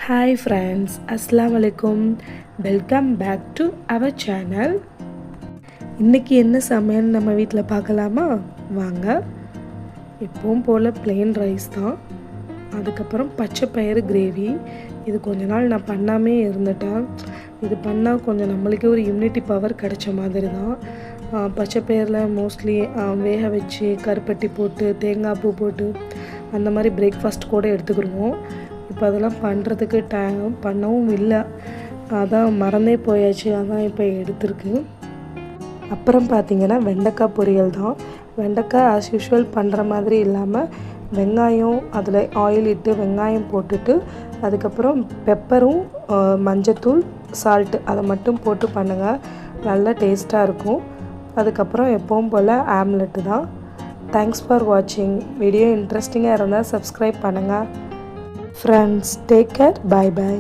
Hi friends, Assalamu alaikum. Welcome back to our channel. இன்னைக்கு என்ன சமையல் நம்ம வீட்ல பார்க்கலாமா? வாங்க. எப்பவும் போல plain rice தான். அதுக்கப்புறம் பச்சை பயிறு கிரேவி. இது கொஞ்ச நாள் நான் பண்ணாமே இருந்துட்டேன். இது பண்ணா கொஞ்சம் நம்மளுக்கே ஒரு இம்யூனிட்டி பவர் கிடைச்ச மாதிரி தான். பச்சை பயிரில் மோஸ்ட்லி வேக வச்சு கருப்பட்டி போட்டு தேங்காய் பூ போட்டு அந்த மாதிரி பிரேக்ஃபாஸ்ட் கூட எடுத்துக்கிடுவோம். இப்போ அதெல்லாம் பண்ணுறதுக்கு பண்ணவும் இல்லை, அதான் மறந்தே போயாச்சு, அதான் இப்போ எடுத்துருக்கு. அப்புறம் பார்த்திங்கன்னா வெண்டைக்காய் பொரியல் தான். வெண்டைக்காய் ஆஸ் யூஷுவல் பண்ணுற மாதிரி இல்லாமல் வெங்காயம் அதில் ஆயில் இட்டு வெங்காயம் போட்டுட்டு அதுக்கப்புறம் பெப்பரும் மஞ்சத்தூள் சால்ட்டு அதை மட்டும் போட்டு பண்ணுங்கள், நல்லா டேஸ்ட்டாக இருக்கும். அதுக்கப்புறம் எப்பவும் போல் ஆம்லெட்டு தான். தேங்க்ஸ் ஃபார் வாட்சிங். வீடியோ இன்ட்ரெஸ்டிங்காக இருந்தால் சப்ஸ்கிரைப் பண்ணுங்கள். Friends, take care. Bye bye.